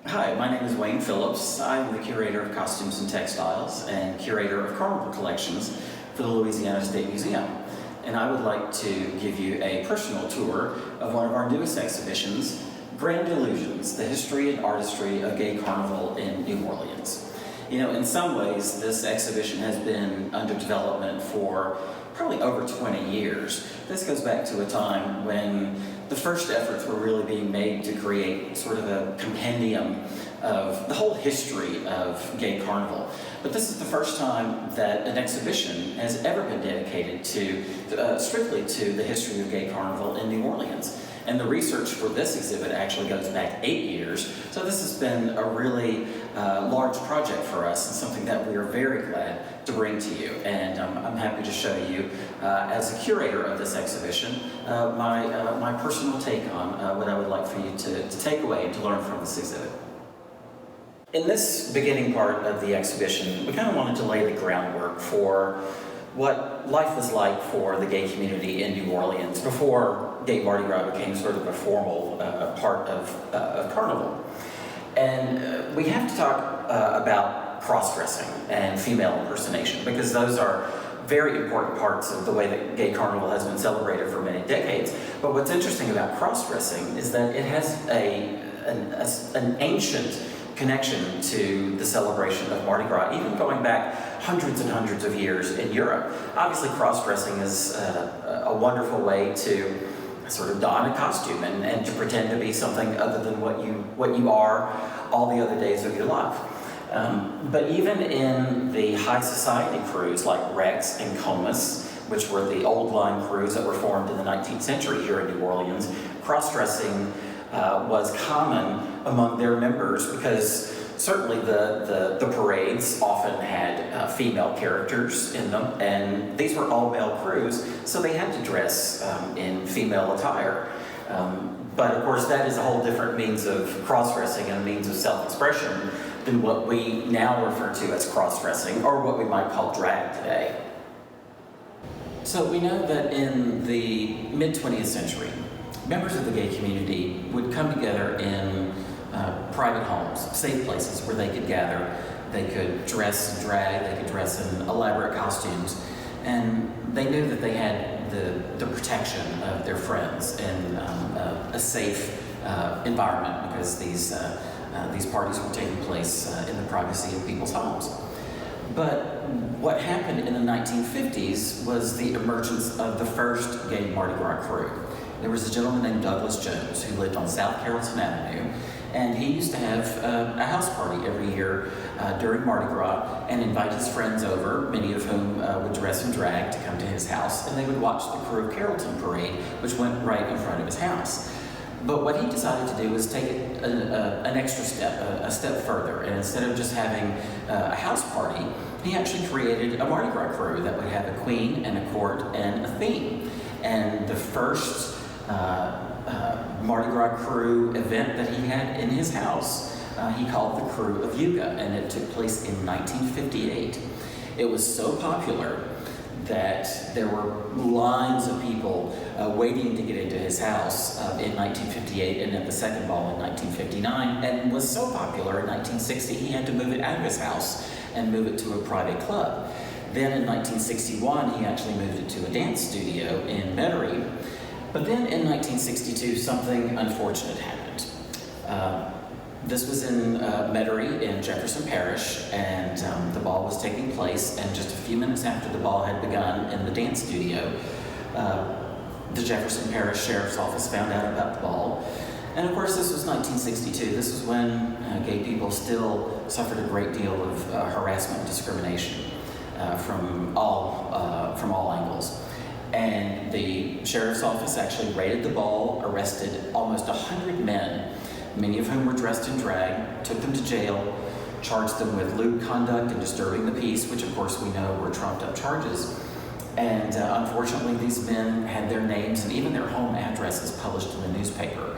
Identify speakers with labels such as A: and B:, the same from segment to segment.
A: Hi, my name is Wayne Phillips. I'm the curator of costumes and textiles and curator of Carnival collections for the Louisiana State Museum. And I would like to give you a personal tour of one of our newest exhibitions, Grand Illusions, the history and artistry of gay carnival in New Orleans. You know, in some ways, this exhibition has been under development for probably over 20 years. This goes back to a time when the first efforts were really being made to create sort of a compendium of the whole history of gay carnival. But this is the first time that an exhibition has ever been dedicated to, strictly to the history of gay carnival in New Orleans. And the research for this exhibit actually goes back 8 years. So this has been a really large project for us and something that we are very glad to bring to you. And I'm happy to show you, as a curator of this exhibition, my personal take on what I would like for you to take away and to learn from this exhibit. In this beginning part of the exhibition, we kind of wanted to lay the groundwork for what life was like for the gay community in New Orleans before gay Mardi Gras became sort of a formal part of Carnival. And we have to talk about cross-dressing and female impersonation, because those are very important parts of the way that gay carnival has been celebrated for many decades. But what's interesting about cross-dressing is that it has an ancient connection to the celebration of Mardi Gras, even going back hundreds and hundreds of years in Europe. Obviously, cross-dressing is a wonderful way to sort of don a costume and to pretend to be something other than what you are all the other days of your life. But even in the high society krewes like Rex and Comus, which were the old line krewes that were formed in the 19th century here in New Orleans, cross-dressing was common among their members, because certainly the parades often had female characters in them, and these were all male krewes, so they had to dress in female attire. But of course, that is a whole different means of cross-dressing and a means of self-expression than what we now refer to as cross-dressing, or what we might call drag today. So we know that in the mid-20th century, members of the gay community would come together in private homes, safe places where they could gather. They could dress in drag, they could dress in elaborate costumes, and they knew that they had the protection of their friends in a safe environment, because these parties were taking place in the privacy of people's homes. But what happened in the 1950s was the emergence of the first gay Mardi Gras crew. There was a gentleman named Douglas Jones who lived on South Carrollton Avenue, and he used to have a house party every year during Mardi Gras and invite his friends over, many of whom would dress in drag, to come to his house, and they would watch the Krewe of Carrollton parade, which went right in front of his house. But what he decided to do was take it an extra step, a step further, and instead of just having a house party, he actually created a Mardi Gras crew that would have a queen and a court and a theme. And the first Mardi Gras crew event that he had in his house, he called the Krewe of Yuga, and it took place in 1958. It was so popular that there were lines of people waiting to get into his house in 1958, and at the second ball in 1959, and was so popular in 1960 he had to move it out of his house and move it to a private club. Then in 1961 he actually moved it to a dance studio in Metairie. But then in 1962 something unfortunate happened. This was in Metairie in Jefferson Parish, and the ball was taking place, and just a few minutes after the ball had begun in the dance studio, the Jefferson Parish Sheriff's Office found out about the ball. And of course, this was 1962. This was when gay people still suffered a great deal of harassment and discrimination from all angles. And the Sheriff's Office actually raided the ball, arrested almost 100 men, many of whom were dressed in drag, took them to jail, charged them with lewd conduct and disturbing the peace, which of course we know were trumped up charges. And unfortunately, these men had their names and even their home addresses published in the newspaper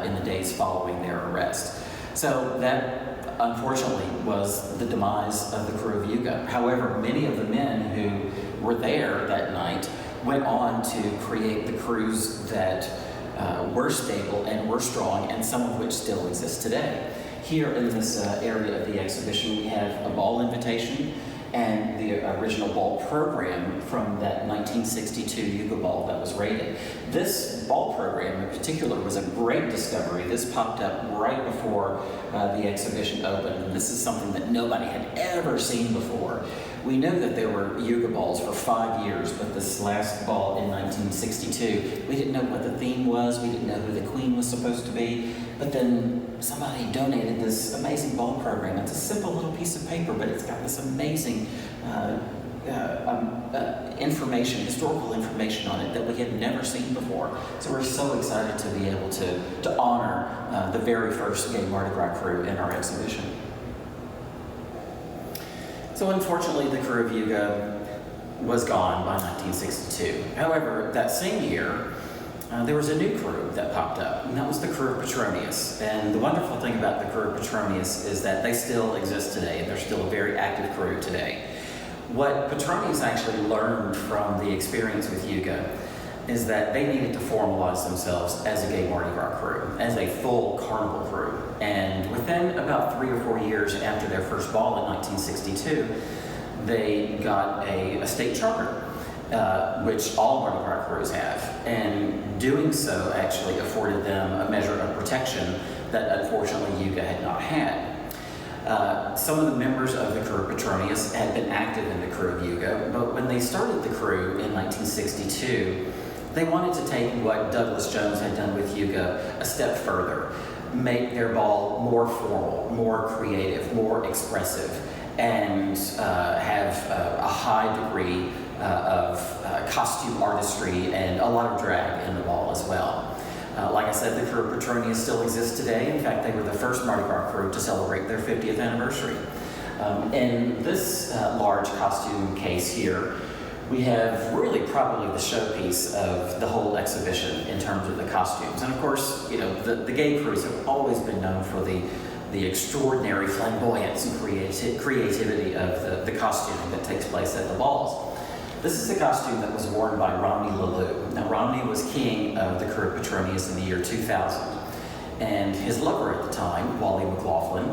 A: in the days following their arrest. So that, unfortunately, was the demise of the Krewe of Yuga. However, many of the men who were there that night went on to create the krewes that were stable and were strong, and some of which still exist today. Here in this area of the exhibition, we have a ball invitation and the original ball program from that 1962 Yuga ball that was rated. This ball program in particular was a great discovery. This popped up right before the exhibition opened, and this is something that nobody had ever seen before. We know that there were Yuga balls for 5 years, but this last ball in 1962, we didn't know what the theme was, we didn't know who the queen was supposed to be, but then somebody donated this amazing ball program. It's a simple little piece of paper, but it's got this amazing information, historical information on it that we had never seen before. So we're so excited to be able to honor the very first gay Mardi Gras crew in our exhibition. So unfortunately, the crew of Yuga was gone by 1962. However, that same year, there was a new crew that popped up, and that was the crew of Petronius. And the wonderful thing about the crew of Petronius is that they still exist today, and they're still a very active crew today. What Petronius actually learned from the experience with Yuga is that they needed to formalize themselves as a gay Mardi Gras crew, as a full carnival crew. And within about 3 or 4 years after their first ball in 1962, they got a state charter, which all Mardi Gras crews have. And doing so actually afforded them a measure of protection that unfortunately Yuga had not had. Some of the members of the crew of Petronius had been active in the crew of Yuga, but when they started the crew in 1962, they wanted to take what Douglas Jones had done with Yuga a step further, make their ball more formal, more creative, more expressive, and have a high degree of costume artistry and a lot of drag in the ball as well. Like I said, the crew of Petronius still exists today. In fact, they were the first Mardi Gras crew to celebrate their 50th anniversary. In this large costume case here, we have really probably the showpiece of the whole exhibition in terms of the costumes. And of course, you know, the gay crews have always been known for the extraordinary flamboyance and creativity of the costuming that takes place at the balls. This is a costume that was worn by Romney Lalou. Now, Romney was king of the crew of Petronius in the year 2000. And his lover at the time, Wally McLaughlin,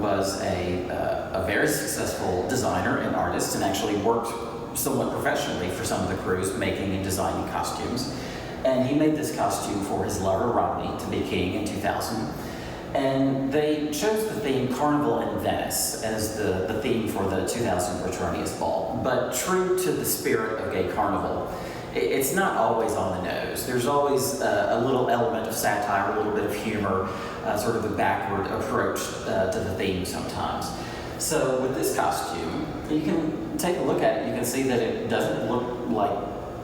A: was a very successful designer and artist, and actually worked somewhat professionally for some of the crews, making and designing costumes. And he made this costume for his lover, Romney, to be king in 2000. And they chose the theme Carnival in Venice as the theme for the 2000 Petronius Ball. But true to the spirit of gay carnival, it's not always on the nose. There's always a little element of satire, a little bit of humor, sort of a backward approach to the theme sometimes. So with this costume, you can take a look at it. You can see that it doesn't look like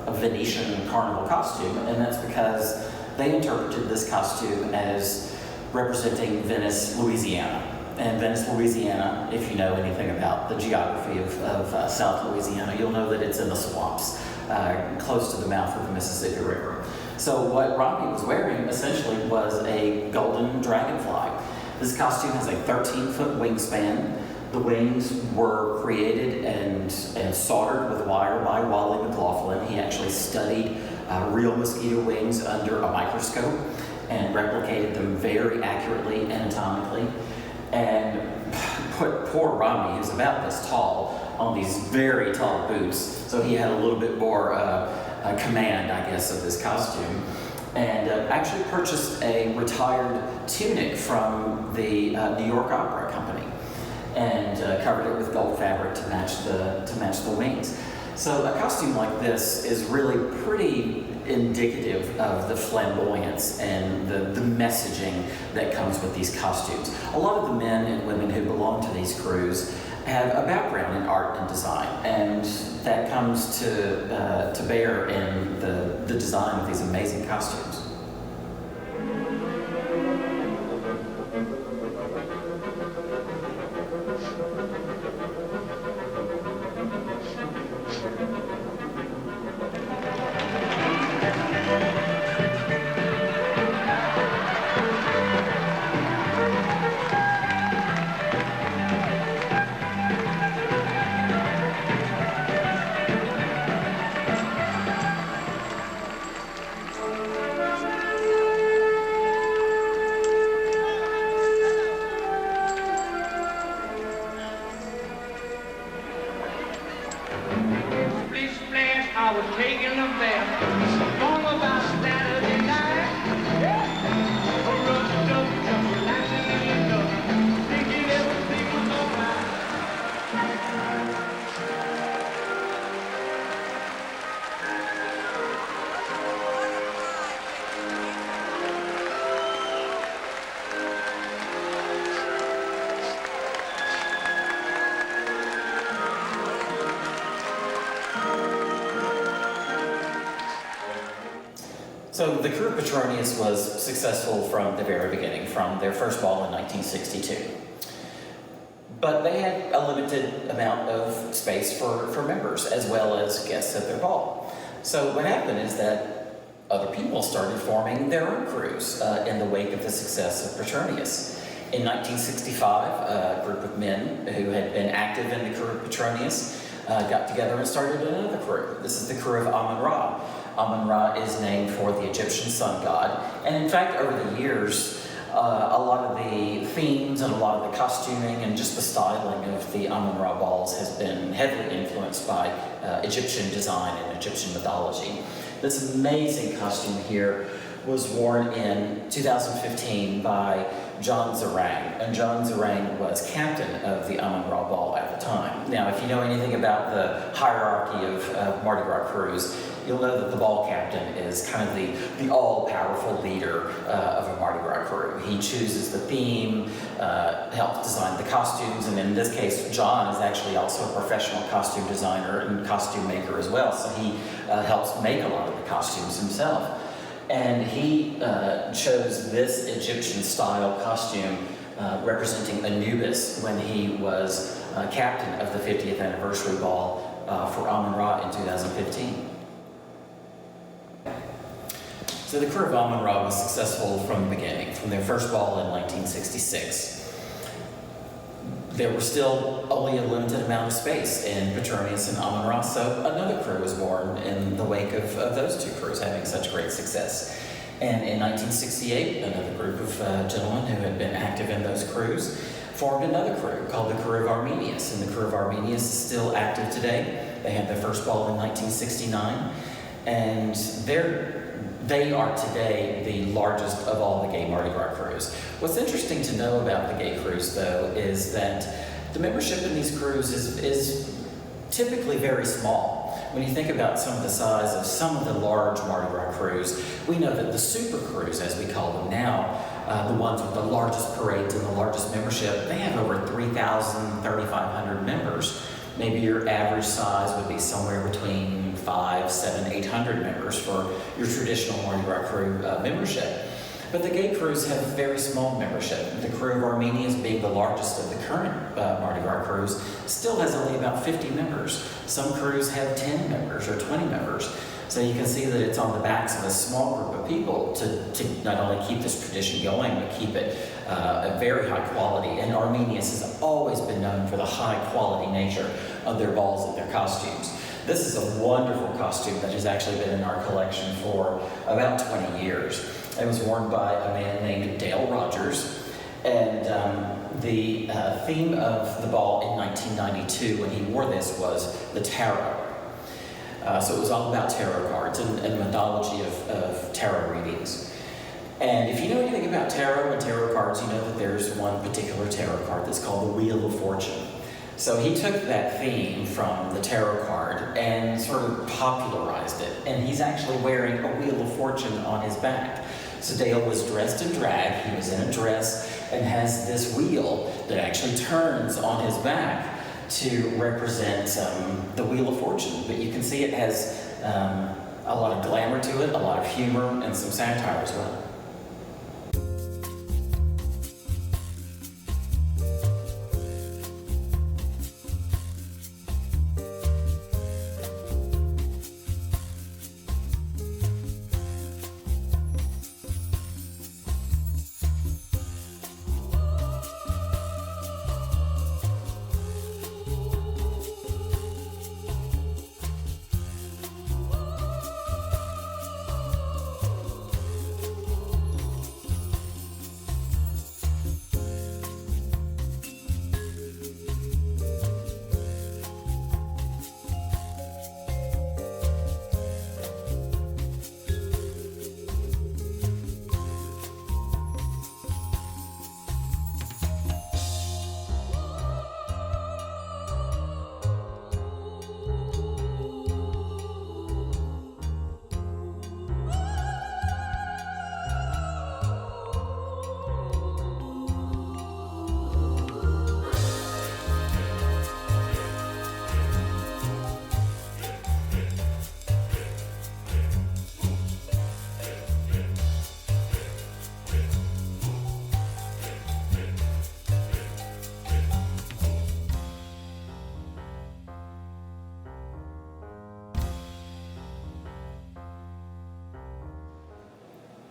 A: a Venetian carnival costume, and that's because they interpreted this costume as representing Venice, Louisiana. And Venice, Louisiana, if you know anything about the geography of South Louisiana, you'll know that it's in the swamps, close to the mouth of the Mississippi River. So what Romney was wearing essentially was a golden dragonfly. This costume has a 13-foot wingspan. The wings were created and soldered with wire by Wally McLaughlin. He actually studied real mosquito wings under a microscope and replicated them very accurately anatomically. And put poor Romney, who's about this tall, on these very tall boots, so he had a little bit more command, I guess, of this costume. And actually purchased a retired tunic from the New York Opera Company, and covered it with gold fabric to match the wings. So a costume like this is really pretty indicative of the flamboyance and the messaging that comes with these costumes. A lot of the men and women who belong to these crews have a background in art and design, and that comes to bear in the design of these amazing costumes. So the Krewe Petronius was successful from the very beginning, from their first ball in 1962. But they had a limited amount of space for members as well as guests at their ball. So what happened is that other people started forming their own krewes in the wake of the success of Petronius. In 1965, a group of men who had been active in the Krewe Petronius got together and started another krewe. This is the krewe of Amun-Ra. Amun-Ra is named for the Egyptian sun god. And in fact, over the years, a lot of the themes and a lot of the costuming and just the styling of the Amun-Ra balls has been heavily influenced by Egyptian design and Egyptian mythology. This amazing costume here was worn in 2015 by John Zarang, and John Zarang was captain of the Amun-Ra ball at the time. Now, if you know anything about the hierarchy of Mardi Gras krewes, you'll know that the ball captain is kind of the all-powerful leader of a Mardi Gras krewe. He chooses the theme, helps design the costumes, and in this case, John is actually also a professional costume designer and costume maker as well, so he helps make a lot of the costumes himself. And he chose this Egyptian-style costume representing Anubis when he was captain of the 50th anniversary ball for Amun-Ra in 2015. So the krewe of Amun-Ra was successful from the beginning, from their first ball in 1966. There was still only a limited amount of space in Petronius and Amun-Ra, so another krewe was born in the wake of those two krewes having such great success. And in 1968, another group of gentlemen who had been active in those krewes formed another krewe called the krewe of Armenians, and the krewe of Armenians is still active today. They had their first ball in 1969, and they are today the largest of all the gay Mardi Gras krewes. What's interesting to know about the gay krewes, though, is that the membership in these krewes is typically very small. When you think about some of the size of some of the large Mardi Gras krewes, we know that the super krewes, as we call them now, the ones with the largest parades and the largest membership, they have over 3,000, 3,500 members. Maybe your average size would be somewhere between 500, 700, 800 members for your traditional Mardi Gras krewe membership. But the gay krewes have very small membership. The krewe of Armenians, being the largest of the current Mardi Gras krewes, still has only about 50 members. Some krewes have 10 members or 20 members. So you can see that it's on the backs of a small group of people to not only keep this tradition going, but keep it a very high quality. And Armenians has always been known for the high quality nature of their balls and their costumes. This is a wonderful costume that has actually been in our collection for about 20 years. It was worn by a man named Dale Rogers, and the theme of the ball in 1992 when he wore this was the tarot. So it was all about tarot cards and the mythology of tarot readings. And if you know anything about tarot and tarot cards, you know that there's one particular tarot card that's called the Wheel of Fortune. So he took that theme from the tarot card and sort of popularized it. And he's actually wearing a Wheel of Fortune on his back. So Dale was dressed in drag, he was in a dress, and has this wheel that actually turns on his back to represent the Wheel of Fortune. But you can see it has a lot of glamour to it, a lot of humor, and some satire as well.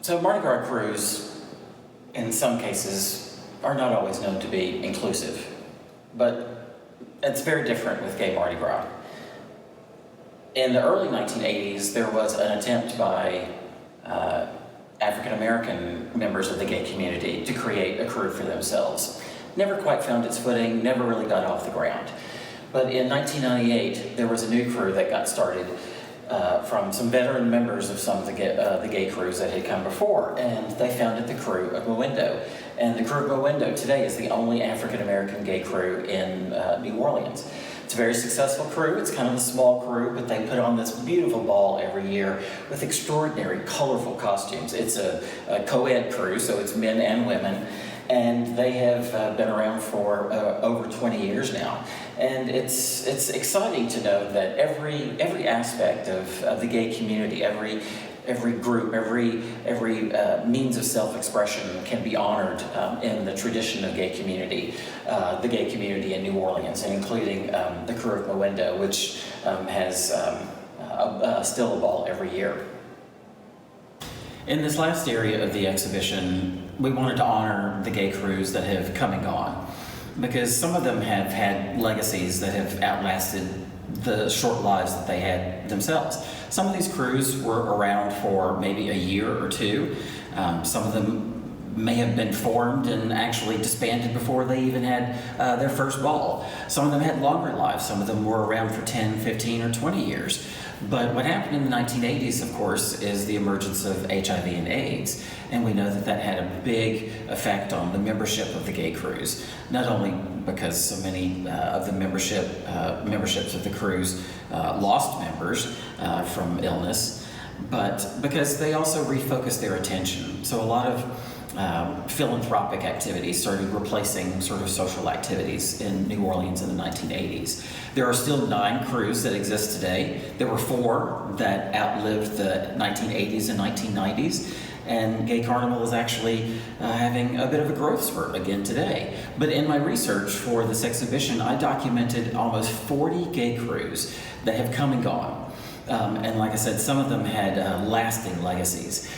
A: So Mardi Gras crews, in some cases, are not always known to be inclusive, but it's very different with gay Mardi Gras. In the early 1980s, there was an attempt by African American members of the gay community to create a crew for themselves. Never quite found its footing, never really got off the ground. But in 1998, there was a new crew that got started from some veteran members of some of the gay crews that had come before, and they founded the Krewe of Mowendo. And the Krewe of Mowendo today is the only African American gay crew in New Orleans. It's a very successful crew. It's kind of a small crew, but they put on this beautiful ball every year with extraordinary, colorful costumes. It's a co-ed crew, so it's men and women, and they have been around for over 20 years now. And it's exciting to know that every aspect of the gay community, every group, every means of self-expression can be honored in the tradition of the gay community in New Orleans, and including the Krewe of Mowendo, which has still a ball every year. In this last area of the exhibition, we wanted to honor the gay crews that have come and gone, because some of them have had legacies that have outlasted the short lives that they had themselves. Some of these crews were around for maybe a year or two. Some of them may have been formed and actually disbanded before they even had their first ball. Some of them had longer lives. Some of them were around for 10, 15, or 20 years. But what happened in the 1980s, of course, is the emergence of HIV and AIDS. And we know that that had a big effect on the membership of the gay crews, not only because so many of the memberships of the crews lost members from illness, but because they also refocused their attention. So a lot of philanthropic activities started replacing sort of social activities in New Orleans in the 1980s. There are still 9 crews that exist today. There were 4 that outlived the 1980s and 1990s. And Gay Carnival is actually having a bit of a growth spurt again today. But in my research for this exhibition, I documented almost 40 gay crews that have come and gone. And like I said, some of them had lasting legacies.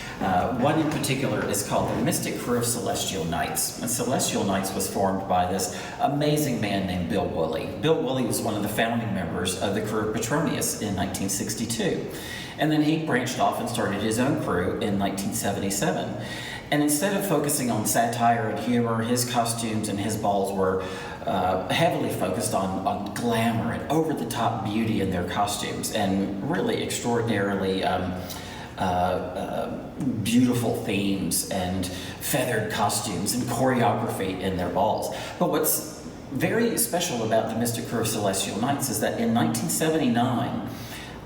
A: One in particular is called the Mystic Krewe of Celestial Knights. And Celestial Knights was formed by this amazing man named Bill Woolley. Bill Woolley was one of the founding members of the Krewe of Petronius in 1962. And then he branched off and started his own crew in 1977. And instead of focusing on satire and humor, his costumes and his balls were heavily focused on glamour and over-the-top beauty in their costumes, and really extraordinarily beautiful themes and feathered costumes and choreography in their balls. But what's very special about the Mystic Krewe of Celestial Knights is that in 1979,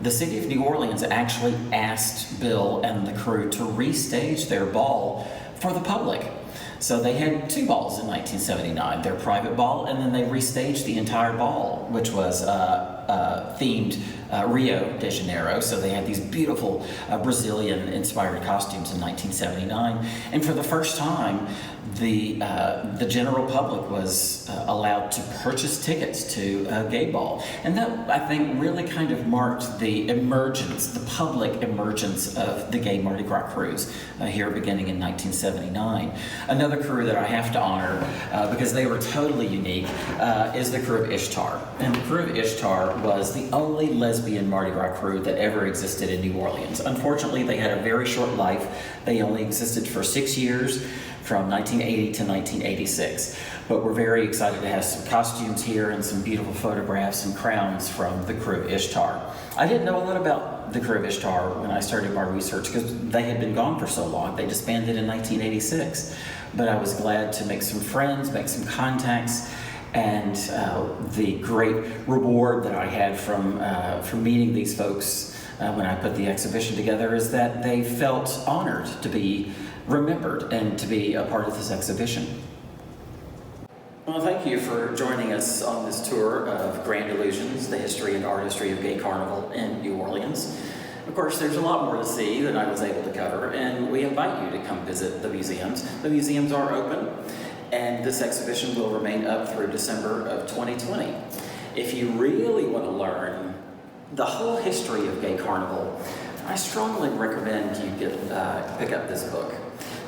A: the city of New Orleans actually asked Bill and the crew to restage their ball for the public. So they had 2 balls in 1979, their private ball, and then they restaged the entire ball, which was themed Rio de Janeiro. So they had these beautiful Brazilian-inspired costumes in 1979. And for the first time, the general public was allowed to purchase tickets to a gay ball. And that, I think, really kind of marked the emergence, the public emergence of the gay Mardi Gras crews here beginning in 1979. Another crew that I have to honor, because they were totally unique, is the Krewe of Ishtar. And the Krewe of Ishtar was the only lesbian Mardi Gras crew that ever existed in New Orleans. Unfortunately, they had a very short life. They only existed for 6 years, from 1980 to 1986. But we're very excited to have some costumes here and some beautiful photographs and crowns from the Krewe of Ishtar. I didn't know a lot about the Krewe of Ishtar when I started my research because they had been gone for so long. They disbanded in 1986. But I was glad to make some friends, make some contacts, and the great reward that I had from meeting these folks when I put the exhibition together is that they felt honored to be remembered and to be a part of this exhibition. Well, thank you for joining us on this tour of Grand Illusions, the history and artistry of Gay Carnival in New Orleans. Of course, there's a lot more to see than I was able to cover, and we invite you to come visit the museums. The museums are open, and this exhibition will remain up through December of 2020. If you really want to learn the whole history of Gay Carnival, I strongly recommend you pick up this book.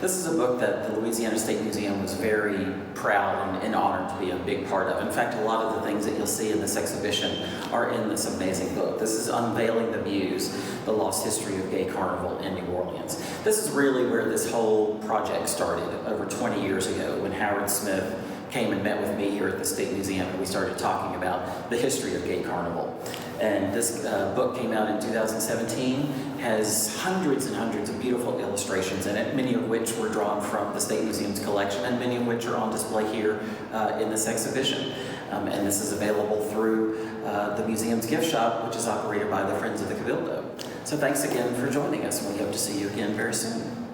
A: This is a book that the Louisiana State Museum was very proud and honored to be a big part of. In fact, a lot of the things that you'll see in this exhibition are in this amazing book. This is Unveiling the Muse, the Lost History of Gay Carnival in New Orleans. This is really where this whole project started over 20 years ago when Howard Smith came and met with me here at the State Museum, and we started talking about the history of Gay Carnival. And this book came out in 2017, has hundreds and hundreds of beautiful illustrations in it, many of which were drawn from the State Museum's collection, and many of which are on display here in this exhibition. And this is available through the museum's gift shop, which is operated by the Friends of the Cabildo. So thanks again for joining us, and we hope to see you again very soon.